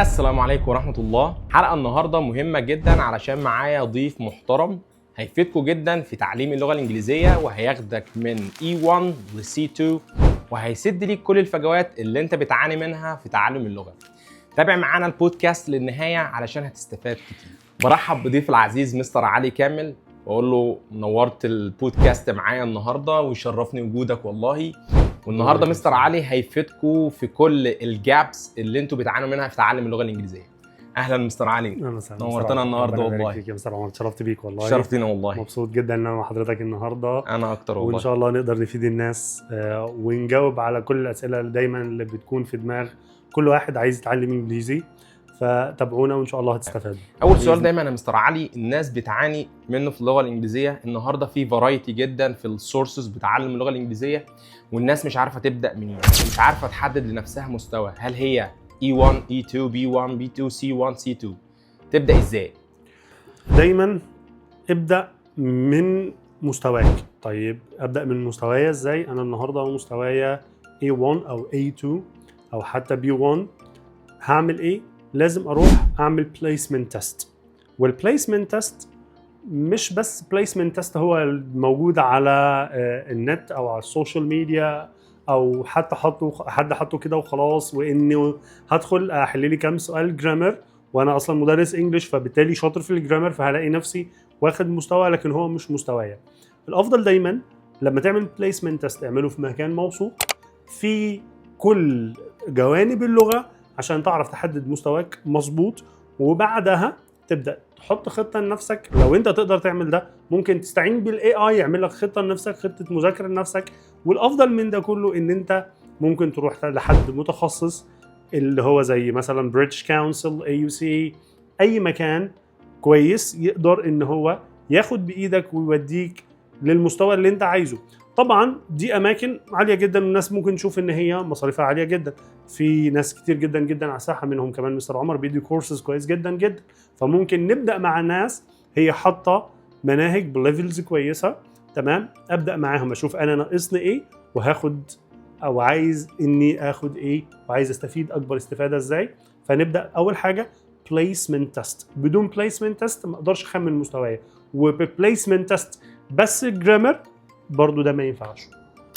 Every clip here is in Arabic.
السلام عليكم ورحمة الله. حلقة النهاردة مهمة جدا علشان معايا ضيف محترم هيفيدكم جدا في تعليم اللغة الإنجليزية، وهياخدك من E1 ل C2 وهيسد ليك كل الفجوات اللي انت بتعاني منها في تعلم اللغة. تابع معانا البودكاست للنهاية علشان هتستفاد كتير. برحب بضيف العزيز مستر علي كامل واقول له نورت البودكاست معايا النهاردة ويشرفني وجودك والله. والنهارده مستر علي هيفيدكم في كل الجابس اللي انتوا بتعانوا منها في تعلم اللغه الانجليزيه. اهلا مستر علي، نورتنا النهارده والله. يا مستر عمر، اتشرفت بيك والله. شرفتنا والله، مبسوط جدا ان انا مع حضرتك النهارده. انا اكتر والله. وان شاء الله نقدر نفيد الناس ونجاوب على كل الاسئله اللي دايما بتكون في دماغ كل واحد عايز يتعلم انجليزي، فتابعونا وان شاء الله هتستفادوا. اول سؤال دايما يا مستر علي الناس بتعاني منه في اللغه الانجليزيه، النهارده في فرايتي جدا في السورسز بتعلم اللغه الانجليزيه، والناس مش عارفه تبدا منين، مش عارفه تحدد لنفسها مستوى. هل هي E1 E2 B1 B2 C1 C2؟ تبدا ازاي؟ دايما ابدا من مستواك. طيب ابدا من مستوايا ازاي؟ انا النهارده مستوايا A1 او A2 او حتى B1. هعمل ايه؟ لازم اروح اعمل بليسمنت تيست. والبليسمنت تيست مش بس بليسمنت تيست هو موجود على النت او على السوشيال ميديا، او حتى حد حطه كده وخلاص، وانه هدخل احل لي كام سؤال جرامر، وانا اصلا مدرس انجليش فبالتالي شاطر في الجرامر، فهلاقي نفسي واخد مستوى لكن هو مش مستوايا. الافضل دايما لما تعمل بليسمنت تيست اعمله في مكان موثوق في كل جوانب اللغه عشان تعرف تحدد مستواك مظبوط، وبعدها تبدا تحط خطه لنفسك. لو انت تقدر تعمل ده ممكن تستعين بالاي اي يعمل لك خطه لنفسك، خطه مذاكره لنفسك. والافضل من ده كله ان انت ممكن تروح لحد متخصص اللي هو زي مثلا بريتش كونسل، AUC، اي مكان كويس يقدر ان هو ياخد بايدك ويوديك للمستوى اللي انت عايزه. طبعا دي اماكن عاليه جدا والناس ممكن تشوف ان هي مصاريفها عاليه جدا. في ناس كتير جدا جدا على الساحه، منهم كمان مستر عمر بيدي كورسز كويس جدا جدا. فممكن نبدا مع ناس هي حاطه مناهج بليفلز كويسه، تمام. ابدا معاهم اشوف انا ناقصني ايه وهاخد او عايز اني اخد ايه وعايز استفيد اكبر استفاده ازاي. فنبدا اول حاجه بليسمنت تيست. بدون بليسمنت تيست ما اقدرش اخمن مستواي، وببليسمنت تيست بس الجرامر برضو ده ما ينفعش.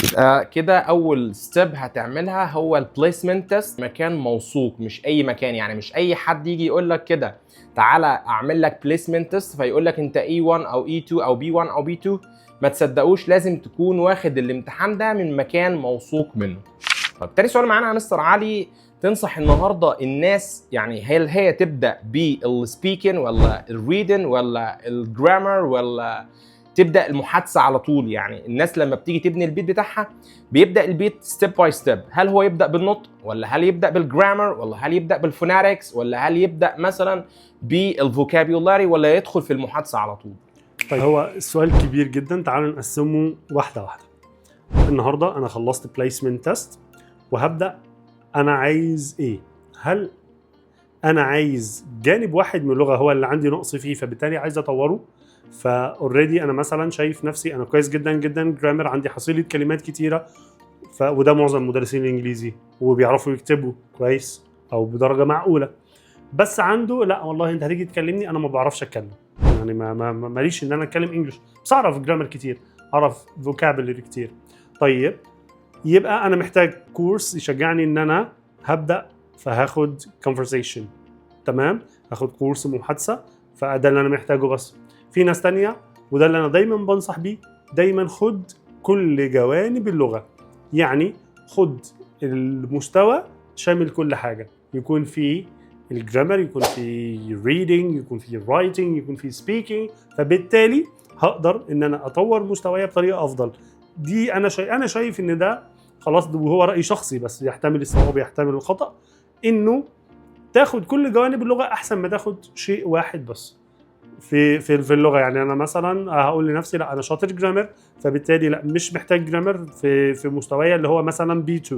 يبقى كده اول ستيب هتعملها هو البليسمنت تيست، مكان موثوق مش اي مكان. يعني مش اي حد يجي يقول لك كده تعالى اعمل لك بليسمنت تيست فيقول لك انت E1 او E2 او B1 او B2، ما تصدقوش، لازم تكون واخد الامتحان ده من مكان موثوق منه. طب تاني سؤال معانا يا مستر علي، تنصح النهارده الناس يعني هل هي تبدا بالسبيكن ولا الريدن ولا الجرامر ولا تبدا المحادثه على طول؟ يعني الناس لما بتيجي تبني البيت بتاعها بيبدا البيت ستيب باي ستيب، هل هو يبدا بالنطق ولا هل يبدا بالجرامر ولا هل يبدا بالفوناتكس ولا هل يبدا مثلا بالفوكابيولاري ولا يدخل في المحادثه على طول؟ طيب هو السؤال كبير جدا، تعالوا نقسمه واحده واحده. النهارده انا خلصت بليسمنت تيست وهبدا انا عايز ايه. هل انا عايز جانب واحد من اللغه هو اللي عندي نقص فيه فبالتالي عايز اطوره؟ فاوريدي انا مثلا شايف نفسي انا كويس جدا جدا جرامر، عندي حصيله كلمات كتيره، وده معظم مدرسين الانجليزي وبيعرفوا يكتبوا كويس او بدرجه معقوله، بس عنده لا والله انت هتيجي تكلمني انا ما بعرفش اتكلم، يعني ماليش ان انا اتكلم انجلش، بس اعرف جرامر كتير، اعرف فوكابولري كتير. طيب يبقى انا محتاج كورس يشجعني ان انا هبدا، فهاخد conversation، تمام، هاخد كورس محادثه، فده اللي انا محتاجه. بس في ناس تانية وده اللي انا دايما بنصح بيه، دايما خد كل جوانب اللغه، يعني خد المستوى شامل كل حاجه، يكون في الجرامر، يكون في reading، يكون في writing، يكون في speaking، فبالتالي هقدر ان انا اطور مستواي بطريقه افضل. دي انا شايف ان ده خلاص، وهو راي شخصي بس يحتمل الصواب يحتمل الخطا، انه تاخد كل جوانب اللغه احسن ما تاخد شيء واحد بس في اللغه. يعني انا مثلا هقول لنفسي لا انا شاطر جرامر، فبالتالي لا مش محتاج جرامر في مستواي اللي هو مثلا B2،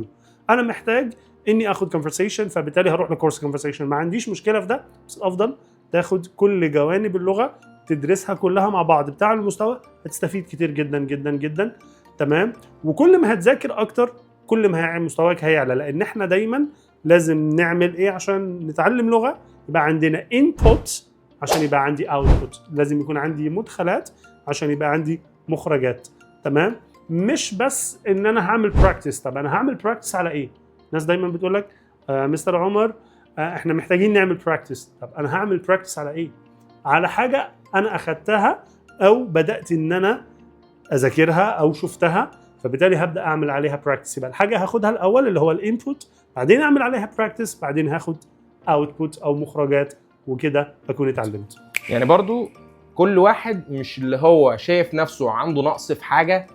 انا محتاج اني اخد conversation، فبالتالي هروح لكورس conversation. ما عنديش مشكله في ده، بس الافضل تاخد كل جوانب اللغه تدرسها كلها مع بعض بتاع المستوى، هتستفيد كتير جدا جدا جدا، تمام. وكل ما هتذاكر اكتر كل ما مستواك هيعلى، لان احنا دايما لازم نعمل ايه عشان نتعلم لغه؟ يبقى عندنا input عشان يبقى عندي output، لازم يكون عندي مدخلات عشان يبقى عندي مخرجات. تمام؟ مش بس ان انا هعمل براكتس. طب انا هعمل براكتس على ايه؟ الناس دايما بتقول لك مستر عمر احنا محتاجين نعمل براكتس. طب انا هعمل براكتس على ايه؟ على حاجه انا اخدتها او بدات ان انا اذاكرها او شفتها، فبالتالي هبدا اعمل عليها براكتس. يبقى الحاجه هاخدها الاول اللي هو الانبوت، بعدين اعمل عليها براكتس، بعدين هاخد اوتبوت او مخرجات، وكده اكون اتعلمت. يعني برضو كل واحد مش اللي هو شايف نفسه عنده نقص في حاجه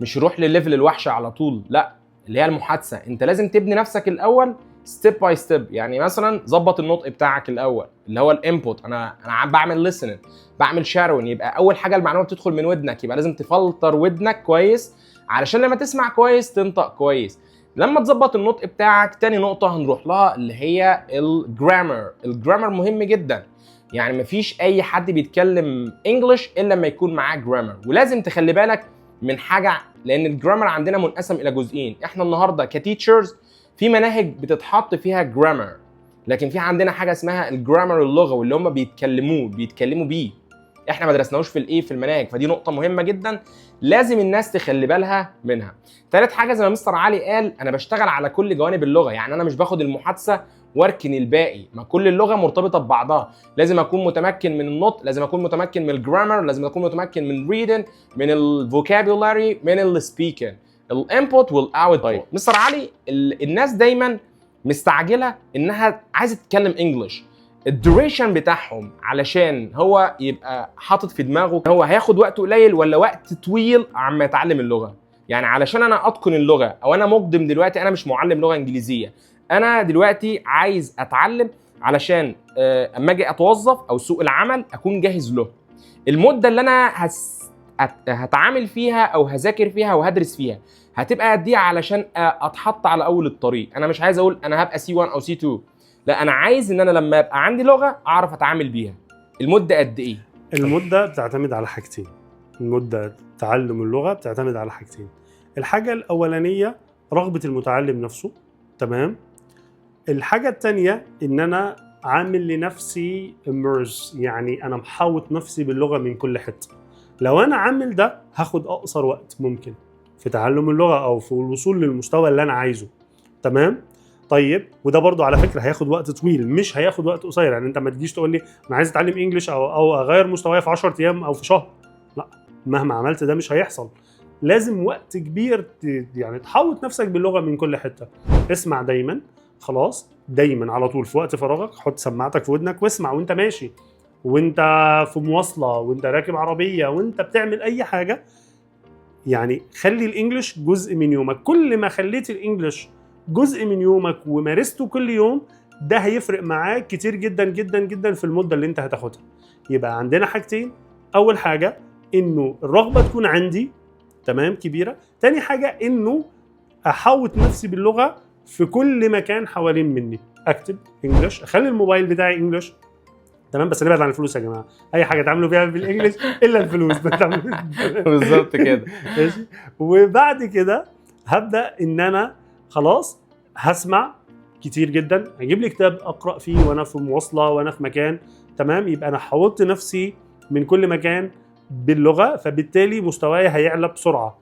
مش يروح للليفل الوحشه على طول، لا، اللي هي المحادثه. انت لازم تبني نفسك الاول ستيب باي ستيب. يعني مثلا ظبط النطق بتاعك الاول اللي هو الانبوت. انا بعمل ليسننج، بعمل شارون. يبقى اول حاجه المعلومه بتدخل من ودنك، يبقى لازم تفلتر ودنك كويس علشان لما تسمع كويس تنطق كويس. لما تظبط النطق بتاعك، تاني نقطه هنروح لها اللي هي الجرامر. الجرامر مهم جدا. يعني مفيش اي حد بيتكلم انجلش الا لما يكون معاه جرامر. ولازم تخلي بالك من حاجه، لان الجرامر عندنا منقسم الى جزئين. احنا النهارده كتيتشرز في مناهج بتتحط فيها جرامر، لكن في عندنا حاجه اسمها الجرامر اللغوي اللي هم بيتكلموا بيه. احنا ما درسناهوش في المناهج، فدي نقطه مهمه جدا لازم الناس تخلي بالها منها. ثالث حاجه زي ما مستر علي قال، انا بشتغل على كل جوانب اللغه. يعني انا مش باخد المحادثه واركن الباقي، ما كل اللغه مرتبطه ببعضها. لازم اكون متمكن من النطق، لازم اكون متمكن من الجرامر، لازم اكون متمكن من الريدنج، من الفوكابولاري، من السبيكنج، الانبوت والاوتبوت. طيب مستر علي، الناس دايما مستعجله انها عايزه تتكلم انجلش. الدوريشن بتاعهم علشان هو يبقى حاطط في دماغه هو هياخد وقت قليل ولا وقت طويل عما يتعلم اللغه. يعني علشان انا اتقن اللغه، او انا مقدم دلوقتي، انا مش معلم لغه انجليزيه، انا دلوقتي عايز اتعلم علشان اما اجي اتوظف او سوق العمل اكون جاهز له. المده اللي انا هتعامل فيها او هذاكر فيها وهدرس فيها هتبقى قد ايه علشان اتحط على اول الطريق؟ انا مش عايز اقول انا هبقى C1 او C2، لا، انا عايز ان انا لما ابقى عندي لغه اعرف اتعامل بيها. المده قد ايه؟ المده بتعتمد على حاجتين. المده تعلم اللغه بتعتمد على حاجتين. الحاجه الاولانيه رغبه المتعلم نفسه، تمام. الحاجه الثانيه ان انا عامل لنفسي immerse، يعني انا محاوط نفسي باللغه من كل حته. لو انا عامل ده هاخد اقصر وقت ممكن في تعلم اللغه او في الوصول للمستوى اللي انا عايزه، تمام. طيب وده برضو على فكره هياخد وقت طويل، مش هياخد وقت قصير. يعني انت ما تجيش تقول لي انا عايز اتعلم انجلش او اغير مستواي في 10 ايام او في شهر، لا، مهما عملت ده مش هيحصل. لازم وقت كبير يعني تحوط نفسك باللغه من كل حته. اسمع دايما، خلاص، دايما على طول في وقت فراغك حط سماعتك في ودنك واسمع، وانت ماشي، وانت في مواصله، وانت راكب عربيه، وانت بتعمل اي حاجه. يعني خلي الانجليش جزء من يومك. كل ما خليت الانجليش جزء من يومك ومارسته كل يوم، ده هيفرق معاك كتير جدا جدا جدا في المده اللي انت هتاخدها. يبقى عندنا حاجتين. اول حاجه انه الرغبه تكون عندي، تمام، كبيره. تاني حاجه انه احوط نفسي باللغه في كل مكان حوالين مني. اكتب انجلش، اخلي الموبايل بتاعي انجلش، تمام، بس نبعد عن الفلوس يا جماعه. اي حاجه تعملوا فيها بالانجلش الا الفلوس. بالظبط كده. ماشي. وبعد كده هبدا ان انا خلاص هسمع كتير جدا، هجيب لي كتاب اقرا فيه وانا في مواصله وانا في مكان، تمام. يبقى انا حوطت نفسي من كل مكان باللغه، فبالتالي مستواي هيعلى بسرعه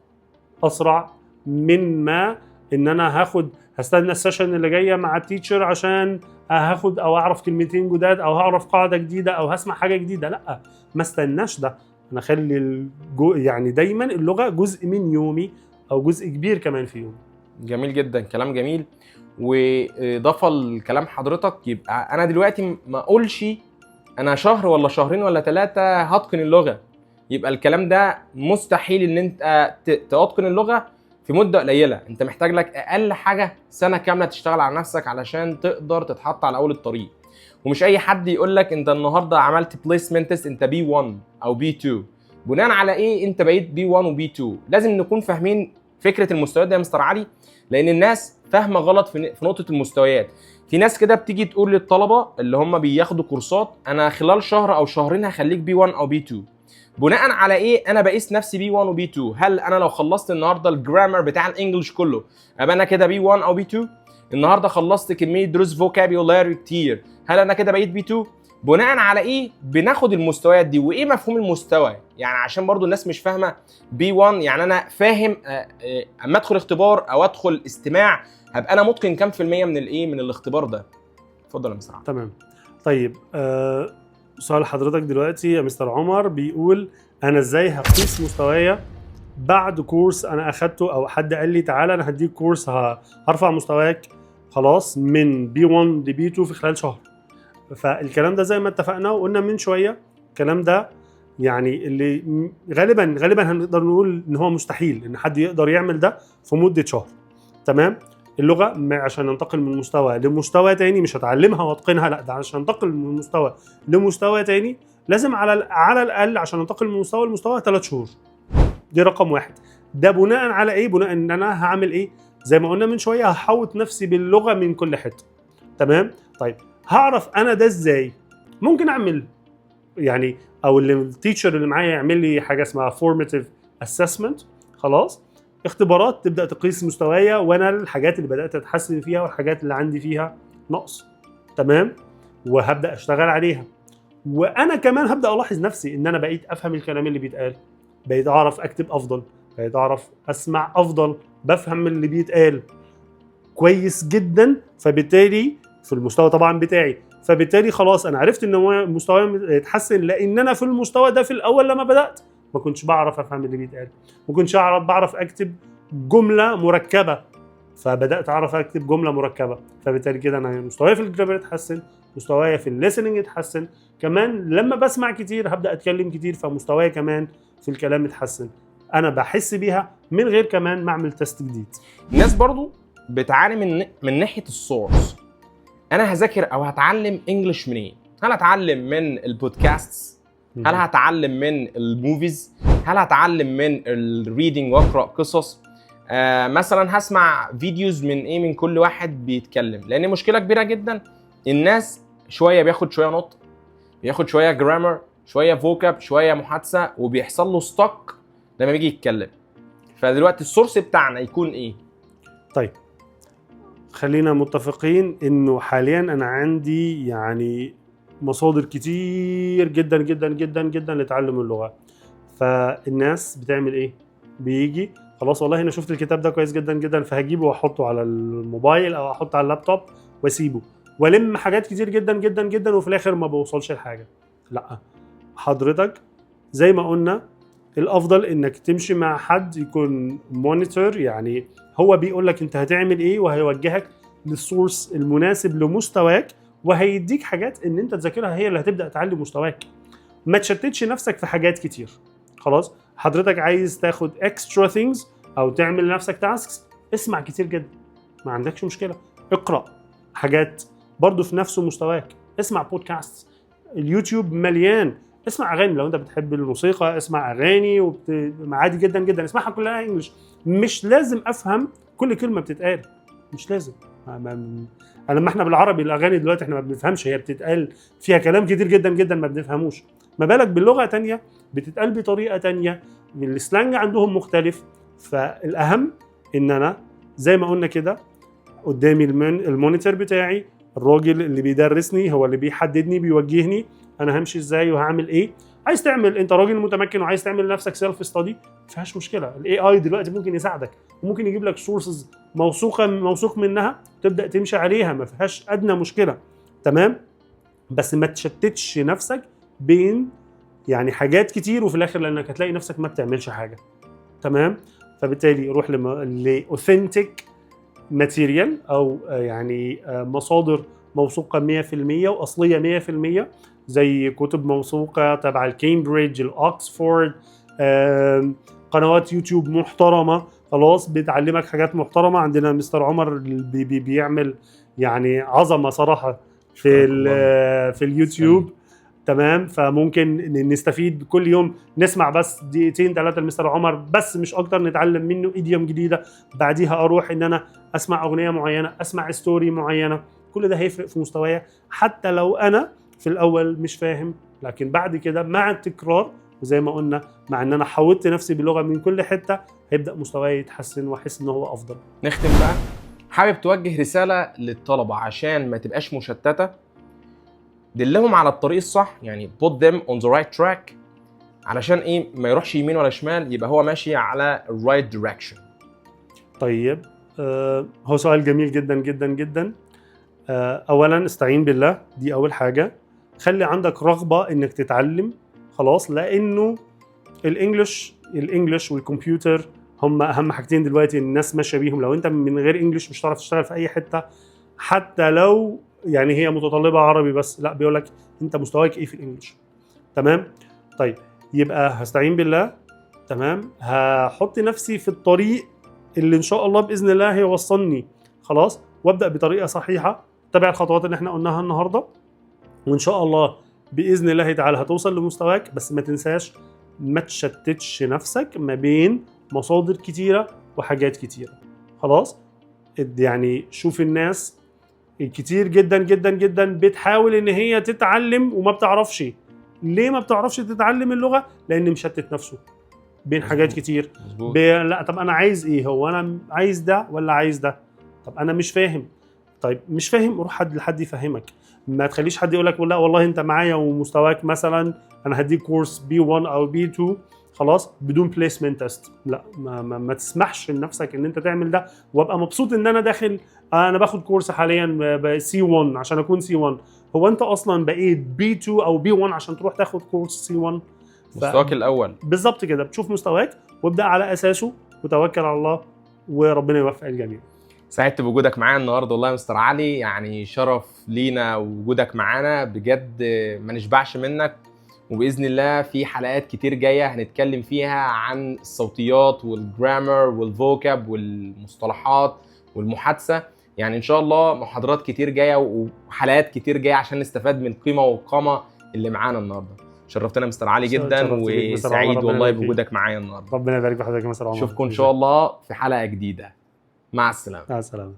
اسرع من ما ان انا هستنى السيشن اللي جايه مع التيتشر عشان هاخد او اعرف كلمتين جداد او هعرف قاعده جديده او هسمع حاجه جديده. لا، ما استناش ده. انا اخلي يعني دايما اللغه جزء من يومي او جزء كبير كمان في يومي. جميل جدا، كلام جميل. واضافه لكلام حضرتك، يبقى انا دلوقتي ما اقولش انا شهر ولا شهرين ولا 3 هتقن اللغه. يبقى الكلام ده مستحيل ان انت تتقن اللغه في مده قليله. انت محتاج لك اقل حاجه سنه كامله تشتغل على نفسك علشان تقدر تتحط على اول الطريق. ومش اي حد يقول لك انت النهارده عملت بليسمنت تيست انت B1 او B2. بناء على ايه انت بقيت B1 وB2؟ لازم نكون فاهمين فكره المستويات دي يا مستر علي، لان الناس فاهمه غلط في نقطه المستويات. في ناس كده بتيجي تقول للطلبه اللي هم بياخدوا كورسات انا خلال شهر او شهرين هخليك B1 او B2. بناء على ايه انا بقيس نفسي B1 وB2؟ هل انا لو خلصت النهارده الجرامر بتاع الانجليش كله ابقى انا كده B1 او B2؟ النهارده خلصت كميه دروس فوكابيولاري كتير، هل انا كده بقيت بي 2؟ بناء على ايه بناخد المستويات دي؟ وايه مفهوم المستوى؟ يعني عشان برضو الناس مش فاهمه بي 1، يعني انا فاهم اما ادخل اختبار او ادخل استماع هبقى انا متقن كام في الميه من الايه من الاختبار ده. اتفضل يا مستر عمر. تمام. طيب سؤال حضرتك دلوقتي يا مستر عمر بيقول انا ازاي هقيس مستوايا بعد كورس انا اخدته، او حد قال لي تعالى انا هديك كورس هرفع مستواك خلاص من بي 1 لبي 2 في خلال شهر. فالكلام ده زي ما اتفقنا وقلنا من شويه، الكلام ده يعني اللي غالبا هنقدر نقول ان هو مستحيل ان حد يقدر يعمل ده في مده شهر. تمام. اللغه عشان ننتقل من مستوى لمستوى تاني مش هتعلمها واتقنها، لا ده عشان ننتقل من مستوى لمستوى تاني لازم على الاقل عشان ننتقل من مستوى لمستوى 3 شهور. دي رقم واحد. ده بناء على ايه؟ بناء ان انا هعمل ايه؟ زي ما قلنا من شويه هحوط نفسي باللغه من كل حته. تمام. طيب هعرف انا ده ازاي؟ ممكن اعمل يعني او التيتشر اللي معايا يعمل لي حاجه اسمها formative assessment، خلاص، اختبارات تبدا تقيس مستوايا وانا الحاجات اللي بدات اتحسن فيها والحاجات اللي عندي فيها نقص. تمام. وهبدا اشتغل عليها، وانا كمان هبدا الاحظ نفسي ان انا بقيت افهم الكلام اللي بيتقال، بقيت اعرف اكتب افضل، بقيت اعرف اسمع افضل، بفهم اللي بيتقال كويس جدا. فبالتالي في المستوى طبعا بتاعي، فبالتالي خلاص انا عرفت ان هو مستواي يتحسن، لان انا في المستوى ده في الاول لما بدات ما كنتش بعرف افهم اللي بيتقال، ما كنتش بعرف اكتب جمله مركبه، فبدات اعرف اكتب جمله مركبه. فبالتالي كده انا مستواي في الجرامر اتحسن، مستواي في الليسننج اتحسن، كمان لما بسمع كتير هبدا اتكلم كتير فمستواي كمان في الكلام اتحسن. انا بحس بيها من غير كمان ما اعمل تيست جديد. الناس برضو بتعاني من ناحيه السورس. انا هذاكر او هتعلم انجلش منين؟ هل هتعلم من البودكاست؟ هل هتعلم من الموفيز؟ هل هتعلم من الريدنج واقرا قصص؟ مثلا هسمع فيديوز من كل واحد بيتكلم. لان مشكله كبيره جدا الناس شويه بياخد شويه نطق، بياخد شويه جرامر، شويه فوكاب، شويه محادثه، وبيحصل له ستوك لما بيجي يتكلم. فدلوقتي السورس بتاعنا يكون ايه؟ طيب خلينا متفقين انه حاليا انا عندي يعني مصادر كتير جدا جدا جدا جدا لتعلم اللغه. فالناس بتعمل ايه؟ بيجي خلاص والله انا شفت الكتاب ده كويس جدا جدا فهجيبه واحطه على الموبايل او احطه على اللابتوب واسيبه والم حاجات كتير جدا جدا جدا وفي الاخر ما بوصلش لحاجه. لا، حضرتك زي ما قلنا الافضل انك تمشي مع حد يكون مونيتور، يعني هو بيقول لك انت هتعمل ايه وهيوجهك للسورس المناسب لمستواك وهيديك حاجات ان انت تذاكرها هي اللي هتبدا تعلي مستواك. ما تشتتش نفسك في حاجات كتير. خلاص حضرتك عايز تاخد اكسترا ثينجز او تعمل لنفسك تاسكس، اسمع كتير جدا ما عندكش مشكله، اقرا حاجات برضو في نفس مستواك، اسمع بودكاست، اليوتيوب مليان، اسمع اغاني لو انت بتحب الموسيقى، اسمع اغاني عادي جدا جدا، اسمعها كلها انجلش. مش لازم افهم كل كلمه بتتقال، مش لازم. لما احنا بالعربي الاغاني دلوقتي احنا ما بنفهمش، هي بتتقال فيها كلام كتير جدا جدا ما بنفهموش، ما بالك باللغه تانية بتتقال بطريقه تانية، السلانج عندهم مختلف. فالاهم ان انا زي ما قلنا كده قدامي المونيتور بتاعي، الراجل اللي بيدرسني هو اللي بيحددني بيوجهني انا همشي ازاي وهعمل ايه. عايز تعمل، انت راجل متمكن وعايز تعمل لنفسك سيلف ستادي، ما فيهاش مشكله، الاي اي دلوقتي ممكن يساعدك وممكن يجيب لك سورسز موثوق منها تبدا تمشي عليها، ما فيهاش ادنى مشكله. تمام. بس ما تشتتش نفسك بين يعني حاجات كتير وفي الاخر لانك هتلاقي نفسك ما بتعملش حاجه. تمام. فبالتالي روح لاوثنتيك ماتيريال او يعني مصادر موثوقه 100% واصليه 100%، زي كتب موثوقه تبع الكامبريدج، الاوكسفورد، قنوات يوتيوب محترمه خلاص بتعلمك حاجات محترمه. عندنا مستر عمر بيعمل يعني عظمه صراحه في اليوتيوب. تمام. فممكن نستفيد كل يوم، نسمع بس دقيقتين 3 لمستر عمر بس مش اكتر، نتعلم منه ايديوم جديده، بعديها اروح ان انا اسمع اغنيه معينه، اسمع ستوري معينه. كل ده هيفرق في مستوايا حتى لو انا في الاول مش فاهم، لكن بعد كده مع التكرار وزي ما قلنا مع ان انا حاولت نفسي باللغه من كل حته هيبدا مستواي يتحسن واحس ان هو افضل. نختم بقى، حابب توجه رساله للطلبه عشان ما تبقاش مشتته، دلهم على الطريق الصح، يعني put them on the right track، علشان ايه ما يروحش يمين ولا شمال، يبقى هو ماشي على right direction. طيب هو سؤال جميل جدا جدا جدا. اولا استعين بالله، دي اول حاجه. خلي عندك رغبه انك تتعلم، خلاص، لانه الانجليش والكمبيوتر هم اهم حاجتين دلوقتي الناس ماشيه بيهم. لو انت من غير انجليش مش هتعرف تشتغل في اي حته، حتى لو يعني هي متطلبه عربي بس، لا، بيقول لك انت مستواك ايه في الانجليش. تمام. طيب يبقى هستعين بالله، تمام، هحط نفسي في الطريق اللي ان شاء الله باذن الله هيوصلني، خلاص، وابدا بطريقه صحيحه، تابع الخطوات اللي احنا قلناها النهارده، وان شاء الله باذن الله تعالى هتوصل لمستواك. بس ما تنساش ما تشتتش نفسك ما بين مصادر كتيره وحاجات كتيره، خلاص. يعني شوف الناس كتير جدا جدا جدا بتحاول ان هي تتعلم وما بتعرفش. ليه ما بتعرفش تتعلم اللغه؟ لان مشتت نفسه بين حاجات كتير. لا، طب انا عايز ايه؟ هو انا عايز ده ولا عايز ده؟ طب انا مش فاهم. طيب مش فاهم، روح لحد يفهمك. ما تخليش حد يقول لك لا والله انت معايا ومستواك مثلا انا هديك كورس بي 1 او بي 2 خلاص بدون بليسمنت تيست. لا، ما تسمحش لنفسك ان انت تعمل ده. وابقى مبسوط ان انا داخل، انا باخد كورس حاليا سي 1 عشان اكون سي 1. هو انت اصلا بقيت بي 2 او بي 1 عشان تروح تاخد كورس سي 1؟ مستواك الاول بالظبط كده. بتشوف مستواك وابدا على اساسه وتوكل على الله، وربنا يوفق الجميع. سعدت بوجودك معانا النهارده والله يا مستر علي، يعني شرف لينا وجودك معانا بجد، ما نشبعش منك. وباذن الله في حلقات كتير جايه هنتكلم فيها عن الصوتيات والجرامر والفوكاب والمصطلحات والمحادثه، يعني ان شاء الله محاضرات كتير جايه وحلقات كتير جايه عشان نستفاد من القيمه والقامه اللي معانا النهارده. شرفتنا مستر علي جدا، وسعيد والله بوجودك معايا النهارده. ربنا يبارك في حضرتك يا مستر عمر. اشوفكم ان شاء الله في حلقه جديده. مع السلامه. مع السلامه.